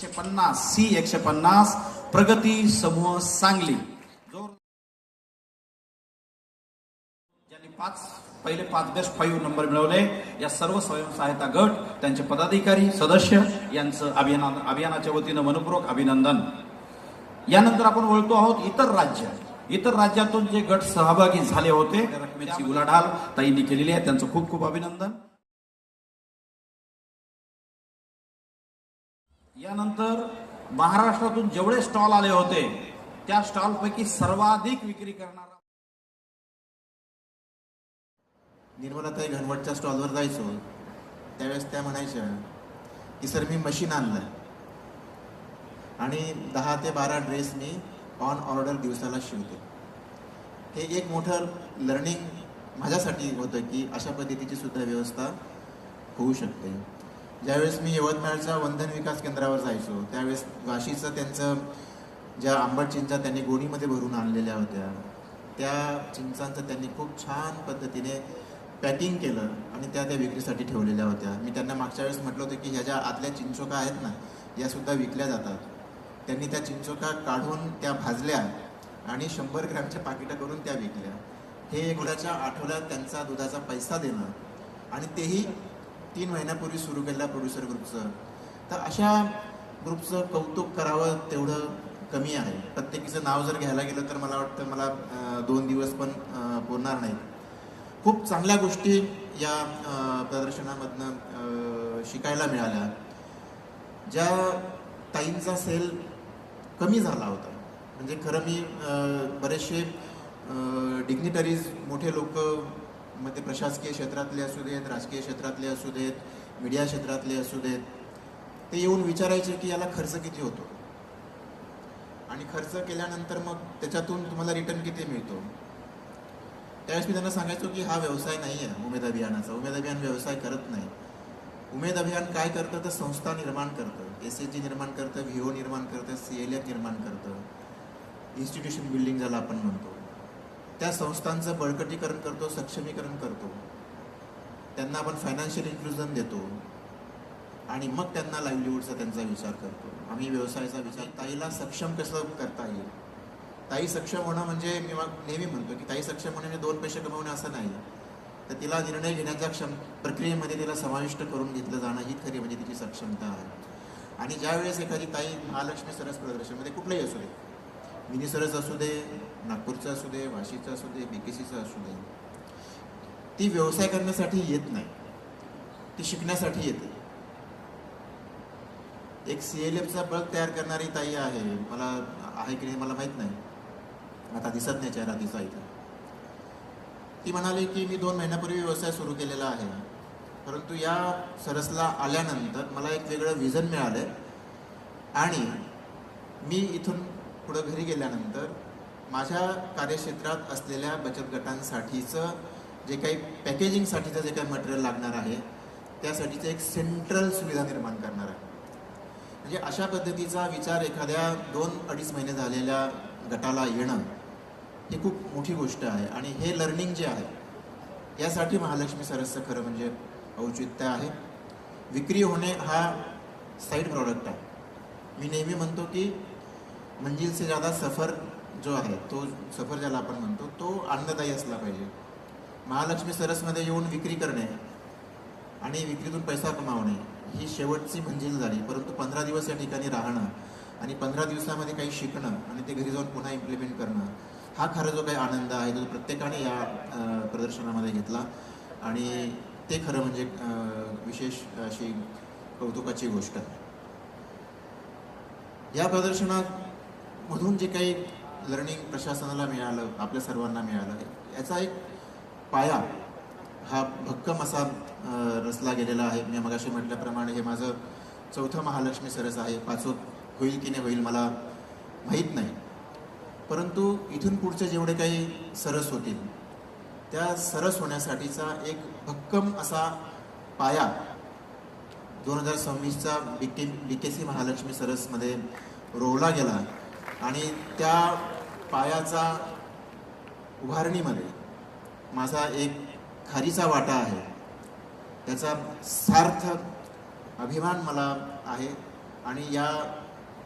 150 C 150 प्रगती समूह सांगली ज्यांनी पहिले 5 बेस्ट 5 नंबर मिळवले या सर्व स्वयंसहायता गट त्यांचे पदाधिकारी सदस्य यांचं अभियानाच्या वतीनं मनपूर्वक अभिनंदन। यानंतर आपण वळतो आहोत इतर राज्यातून जे गट सहभागी झाले होते रकमेची उलाढाल ताईंनी केलेली आहे, त्यांचं खूप खूप अभिनंदन। यानंतर महाराष्ट्रातून जेवढे स्टॉल आले होते त्या स्टॉल पैकी सर्वाधिक विक्री करणारा निर्मलाताई घनवटच्या स्टॉलवर जायचो त्यावेळेस त्या म्हणायच्या की सर मी मशीन आणलं आणि 10 ते 12 ड्रेस मी ऑन ऑर्डर दिवसाला शिवते। हे एक मोठं लर्निंग माझ्यासाठी होतं की अशा पद्धतीची सुद्धा व्यवस्था होऊ शकते। ज्यावेळेस मी यवतमाळच्या वंदन विकास केंद्रावर जायचो त्यावेळेस वाशीचं त्यांचं ज्या आंबट चिंचा त्यांनी गोणीमध्ये भरून आणलेल्या होत्या त्या चिंचांचं त्यांनी खूप छान पद्धतीने पॅकिंग केलं आणि त्या विक्रीसाठी ठेवलेल्या होत्या। मी त्यांना मागच्या वेळेस म्हटलं होतं की ह्या ज्या आतल्या चिंचोका आहेत ना या सुद्धा विकल्या जातात। त्यांनी त्या चिंचोका काढून त्या भाजल्या आणि 100 ग्रॅमच्या पाकिटं करून त्या विकल्या। हे गुळाच्या आठवड्यात त्यांचा दुधाचा पैसा देणं आणि तेही 3 महिन्यापूर्वी सुरू केलेल्या प्रोड्युसर ग्रुपचं। तर अशा ग्रुपचं कौतुक करावं तेवढं कमी आहे। प्रत्येकीचं नाव जर घ्यायला गेलं तर मला वाटतं मला 2 दिवस पण पुरणार नाहीत। खूप चांगल्या गोष्टी या प्रदर्शनामधनं शिकायला मिळाल्या। ज्या ताईंचा सेल कमी झाला होता म्हणजे खरं मी बरेचसे डिग्निटरीज मोठे लोक मग ते प्रशासकीय क्षेत्रातले असू देत राजकीय क्षेत्रातले असू देत मीडिया क्षेत्रातले असू देत ते येऊन विचारायचे की याला खर्च किती होतो आणि खर्च केल्यानंतर मग त्याच्यातून तुम्हाला रिटर्न किती मिळतो। त्यावेळेस मी त्यांना सांगायचो की हा व्यवसाय नाही आहे उमेद अभियानाचा। उमेद अभियान व्यवसाय करत नाही। उमेद अभियान काय करतं तर संस्था निर्माण करतं, SHG निर्माण करतं, VO निर्माण करतं, CLF निर्माण करतं, इन्स्टिट्यूशन बिल्डिंग ज्याला आपण म्हणतो त्या संस्थांचं बळकटीकरण करतो, सक्षमीकरण करतो, त्यांना आपण फायनान्शियल इन्क्लुजन देतो आणि मग त्यांना लाईव्हलीहूडचा त्यांचा विचार करतो। आम्ही व्यवसायाचा विचार ताईला सक्षम कसं करता येईल। ताई सक्षम होणं म्हणजे मी मग नेहमी म्हणतो की ताई सक्षम होणे म्हणजे 2 पैसे कमवणे असं नाही तर तिला निर्णय घेण्याच्या प्रक्रियेमध्ये तिला समाविष्ट करून घेतलं जाणं ही खरी म्हणजे तिची सक्षमता आहे। आणि ज्यावेळेस एखादी ताई महालक्ष्मी सरस प्रदर्शनमध्ये कुठलंही असू दे मिनी सरस असू दे नागपूरचं असू दे वाशीचं असू दे BKCचं असू दे ती व्यवसाय करण्यासाठी येत नाही, ती शिकण्यासाठी येते। एक CLFचा बल्ब तयार करणारी ताई आहे, मला आहे की नाही मला माहीत नाही, आता दिसत नाही चेहरा तिचा इथं। ती म्हणाली की मी 2 महिन्यापूर्वी व्यवसाय सुरू केलेला आहे परंतु या सरसला आल्यानंतर मला एक वेगळं विजन मिळालं आणि मी इथून पुढं घरी गेल्यानंतर माझ्या कार्यक्षेत्रात असलेल्या बचत गटांसाठीचं जे काही पॅकेजिंगसाठीचं जे काही मटेरियल लागणार आहे त्यासाठीचं एक सेंट्रल सुविधा निर्माण करणार आहे। म्हणजे अशा पद्धतीचा विचार एखाद्या 2-2.5 महिने झालेल्या गटाला येणं ही खूप मोठी गोष्ट आहे आणि हे लर्निंग जे आहे यासाठी महालक्ष्मी सरसचं खरं म्हणजे औचित्य आहे। विक्री होणे हा साईड प्रॉडक्ट आहे। मी नेहमी म्हणतो की मंजिल से ज़्यादा सफ़र जो आहे तो सफर ज्याला आपण म्हणतो तो आनंददायी असला पाहिजे। महालक्ष्मी सरसमध्ये येऊन विक्री करणे आणि विक्रीतून पैसा कमावणे ही शेवटची मंजिल झाली परंतु 15 दिवस या ठिकाणी राहणं आणि 15 दिवसामध्ये काही शिकणं आणि ते घरी जाऊन पुन्हा इम्प्लिमेंट करणं हा खरा जो काही आनंद आहे तो प्रत्येकाने या प्रदर्शनामध्ये घेतला आणि ते खरं म्हणजे विशेष अशी कौतुकाची गोष्ट आहे। या प्रदर्शनामधून जे काही लर्निंग प्रशासनाला मिळालं आपल्या सर्वांना मिळालं याचा एक पाया हा भक्कम असा रचला गेलेला आहे। मी मगाशी म्हटल्याप्रमाणे हे माझं 4थं महालक्ष्मी सरस आहे। 5वं होईल की नाही होईल मला माहीत नाही परंतु इथून पुढचे जेवढे काही सरस होतील त्या सरस होण्यासाठीचा एक भक्कम असा पाया 2026चा BKC महालक्ष्मी सरसमध्ये रोवला गेला आणि त्या पायाचा उभारणीमध्ये माझा एक खारीचा वाटा आहे। त्याचा सार्थ अभिमान मला आहे आणि या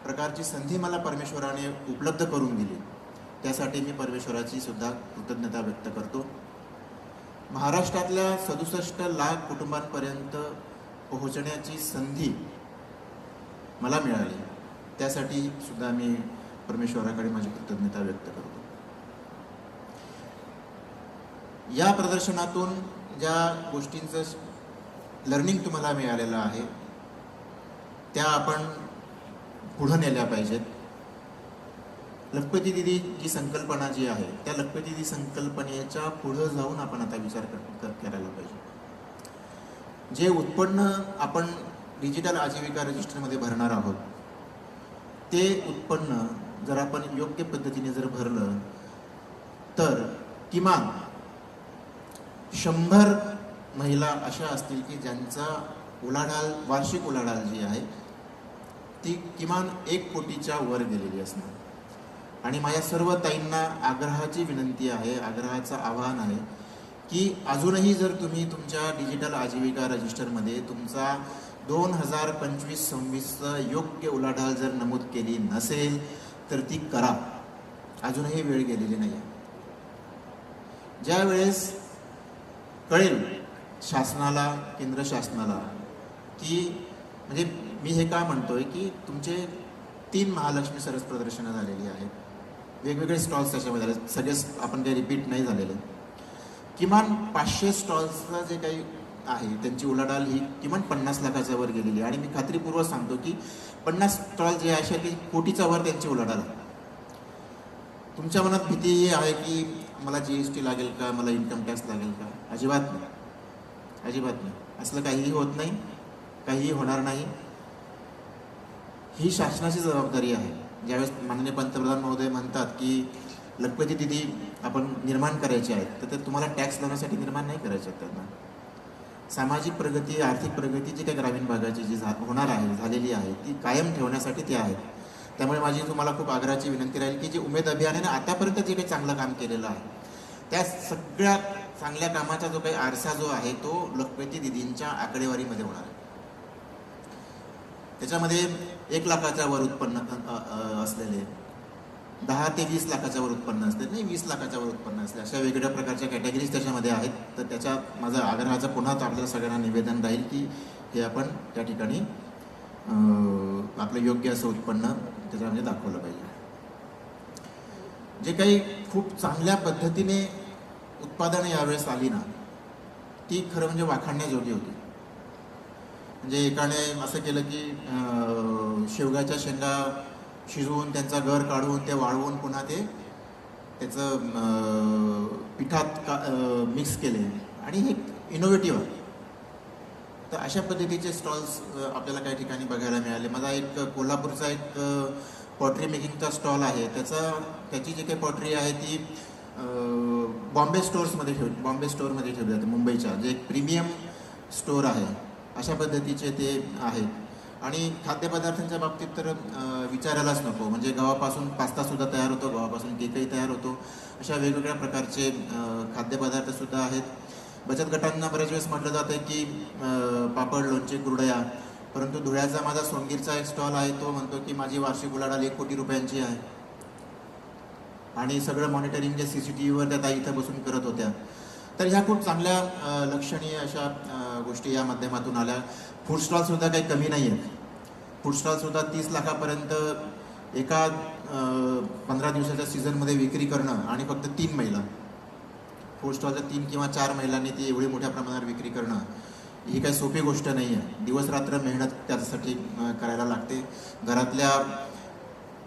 प्रकारची संधी मला परमेश्वराने उपलब्ध करून दिली, त्यासाठी मी परमेश्वराची सुद्धा कृतज्ञता व्यक्त करतो. महाराष्ट्रातल्या 67 लाख कुटुंबांपर्यंत पोहोचण्याची संधी मला मिळाली, त्यासाठी सुद्धा मी परमेश्वराकडे माझी कृतज्ञता व्यक्त करतो. या प्रदर्शनातून ज्या गोष्टींचं लर्निंग तुम्हाला मिळालेलं आहे त्या आपण पुढं नेल्या पाहिजेत. लखपती दिदी जी संकल्पना जी आहे त्या लखपती दिदी संकल्पनेच्या पुढं जाऊन आपण आता विचार करायला पाहिजे. जे उत्पन्न आपण डिजिटल आजीविका रजिस्टरमध्ये भरणार आहोत ते उत्पन्न जर आपण योग्य पद्धतीने जर भरलं तर किमान 100 महिला अशा असतील की ज्यांचा उलाढाल, वार्षिक उलाढाल जी आहे ती किमान 1 कोटीच्या वर गेलेली असणार. आणि माझ्या सर्व ताईंना आग्रहाची विनंती आहे, आग्रहाचं आवाहन आहे की अजूनही जर तुम्ही तुमच्या डिजिटल आजीविका रजिस्टरमध्ये तुमचा 2025-26 योग्य उलाढाल जर नमूद केली नसेल तर ती करा. अजूनही वेळ गेलेली नाही. ज्या वेळेस कळेल शासनाला, केंद्र शासनाला की म्हणजे मी हे का म्हणतोय की तुमचे 3 महालक्ष्मी सरस प्रदर्शनं झालेली आहेत, वेगवेगळे स्टॉल्स त्याच्यामध्ये आले, सगळेच आपण काही रिपीट नाही झालेले. किमान 500 स्टॉल्सचं जे काही आहे त्यांची उलाढाल ही किमान 50 लाखाच्या वर गेलेली आहे. आणि मी खात्रीपूर्वक सांगतो की 50 स्टॉल जे असे की कोटीच्या वर त्यांची उलाढाल आहे. तुमच्या मनात भीती ही आहे की मला GST लागेल का, मला इन्कम टॅक्स लागेल का? अजिबात नाही, अजिबात नाही. असलं काहीही होत नाही, काहीही होणार नाही. ही शासनाची जबाबदारी आहे. ज्यावेळेस माननीय पंतप्रधान महोदय म्हणतात की लखपती दिदी आपण निर्माण करायचे आहेत, तर ते तुम्हाला टॅक्स लावण्यासाठी निर्माण नाही करायचे आहेत. त्यांना सामाजिक प्रगती, आर्थिक प्रगती जी काही ग्रामीण भागाची जी होणार आहे, झालेली आहे, ती कायम ठेवण्यासाठी ते आहेत. त्यामुळे माझी तुम्हाला खूप आग्रहाची विनंती राहील की जे उमेद अभियानाने आतापर्यंत जे काही चांगलं काम केलेलं आहे त्या सगळ्या चांगल्या कामाचा जो काही आरसा जो आहे तो लखपती दिदींच्या आकडेवारीमध्ये होणार आहे. त्याच्यामध्ये 1 लाखाच्या वर उत्पन्न असलेले, 10 ते 20 लाखाच्या वर उत्पन्न असते नाही, 20 लाखाच्या वर उत्पन्न असले, अशा वेगवेगळ्या प्रकारच्या कॅटेगरीज त्याच्यामध्ये आहेत. तर त्याच्या माझा आग्रहाचं पुन्हा आपल्याला सगळ्यांना निवेदन राहील की हे आपण त्या ठिकाणी आपलं योग्य असं उत्पन्न त्याच्यामध्ये दाखवलं पाहिजे. जे काही खूप चांगल्या पद्धतीने उत्पादनं यावेळेस आली ना ती खरं म्हणजे वाखाणण्याजोगी होती. म्हणजे एकाने असं केलं की शेवगाच्या शेंगा शिजवून त्यांचा गर काढून ते वाळवून पुन्हा ते त्याचं पिठात मिक्स केले आणि हे इनोव्हेटिव्ह आहे. तर अशा पद्धतीचे स्टॉल्स आपल्याला काही ठिकाणी बघायला मिळाले. माझा एक कोल्हापूरचा एक पॉटरी मेकिंगचा स्टॉल आहे, त्याची जी काही पॉटरी आहे ती बॉम्बे स्टोअरमध्ये ठेवली जाते. मुंबईच्या जे एक प्रीमियम स्टोअर आहे अशा पद्धतीचे ते आहेत. आणि खाद्यपदार्थांच्या बाबतीत तर विचारायलाच नको. म्हणजे गव्हापासून पास्तासुद्धा तयार होतो, गव्हापासून केकही तयार होतो. अशा वेगवेगळ्या प्रकारचे खाद्यपदार्थसुद्धा आहेत. बचत गटांना बऱ्याच वेळेस म्हटलं जातं की पापड, लोणचे, कुरडया, परंतु धुळ्याचा माझा सोनगीरचा एक स्टॉल आहे तो म्हणतो की माझी वार्षिक उलाढाल 1 कोटी रुपयांची आहे. आणि सगळं मॉनिटरिंग जे CCTVवर त्या ताई इथं बसून करत होत्या. तर ह्या खूप चांगल्या लक्षणीय अशा गोष्टी या माध्यमातून आल्या. फूड स्टॉलसुद्धा काही कमी नाही आहेत. फूड स्टॉलसुद्धा 30 लाखापर्यंत एका 15 दिवसाच्या सीझनमध्ये विक्री करणं आणि फक्त 3 महिला फूड स्टॉलच्या 3 किंवा 4 महिलांनी ती एवढी मोठ्या प्रमाणावर विक्री करणं ही काही सोपी गोष्ट नाही आहे. दिवसरात्र मेहनत त्यासाठी करायला लागते. घरातल्या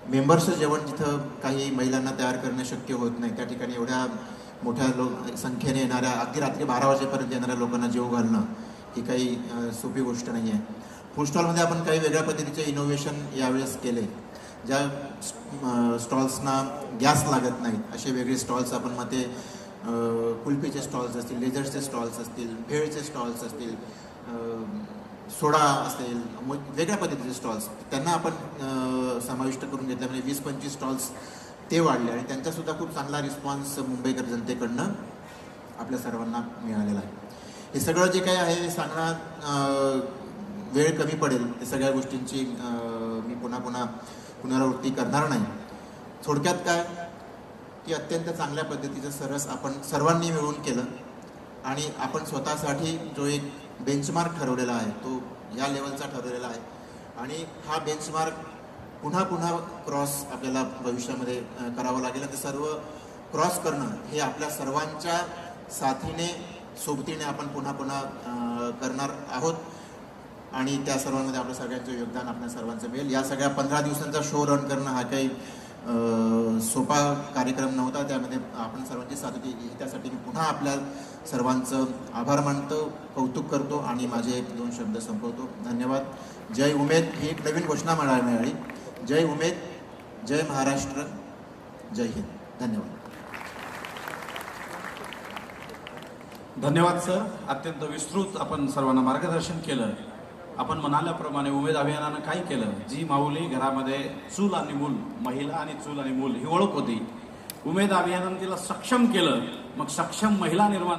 मेंबर्सचं जेवण जिथं काही महिलांना तयार करणं शक्य होत नाही त्या ठिकाणी एवढ्या मोठ्या संख्येने येणाऱ्या, अगदी रात्री 12 वाजेपर्यंत येणाऱ्या लोकांना जेव घालणं ही काही सोपी गोष्ट नाही आहे. फूड स्टॉलमध्ये आपण काही वेगळ्या पद्धतीचे इनोव्हेशन यावेळेस केले. ज्या स्टॉल्सना गॅस लागत नाहीत असे वेगळे स्टॉल्स आपण मग ते कुल्फीचे स्टॉल्स असतील, लेझर्सचे स्टॉल्स असतील, भेळचे स्टॉल्स असतील, सोडा असेल, वेगळ्या पद्धतीचे स्टॉल्स त्यांना आपण समाविष्ट करून घेतल्या. म्हणजे 20-25 स्टॉल्स ते वाढले आणि त्यांचासुद्धा खूप चांगला रिस्पॉन्स मुंबईकर जनतेकडनं आपल्या सर्वांना मिळालेला आहे. हे सगळं जे काही आहे हे सांगण्यात वेळ कमी पडेल. हे सगळ्या गोष्टींची पुन्हा पुन्हा पुनरावृत्ती करणार नाही. थोडक्यात काय की अत्यंत चांगल्या पद्धतीचं सरस आपण सर्वांनी मिळून केलं आणि आपण स्वतःसाठी जो एक बेंचमार्क ठरवलेला आहे तो या लेवलचा ठरवलेला आहे आणि हा बेंचमार्क पुन्हा पुन्हा क्रॉस आपल्याला भविष्यामध्ये करावं लागेल. ते सर्व क्रॉस करणं हे आपल्या सर्वांच्या साथीने सोबतीने आपण पुन्हा पुन्हा करणार आहोत आणि त्या सर्वांमध्ये आपल्या सगळ्यांचं योगदान आपल्या सर्वांचं मिळेल. या सगळ्या 15 दिवसांचा शो रन करणं हा काही सोपा कार्यक्रम नव्हता. त्यामध्ये आपण सर्वांची साथ होती. त्यासाठी मी पुन्हा आपल्या सर्वांचं आभार मानतो, कौतुक करतो आणि माझे 2 शब्द संपवतो. धन्यवाद. जय उमेद ही एक नवीन घोषणा मला मिळाली. जय उमेद, जय महाराष्ट्र, जय हिंद. धन्यवाद. धन्यवाद सर. अत्यंत विस्तृत आपण सर्वांना मार्गदर्शन केलं. आपण म्हणाल्याप्रमाणे उमेद अभियानानं काय केलं, जी माऊली घरामध्ये चूल आणि मूल, महिला आणि चूल आणि मूल ही ओळख होती, उमेद अभियानानं तिला सक्षम केलं. मग सक्षम महिला निर्माण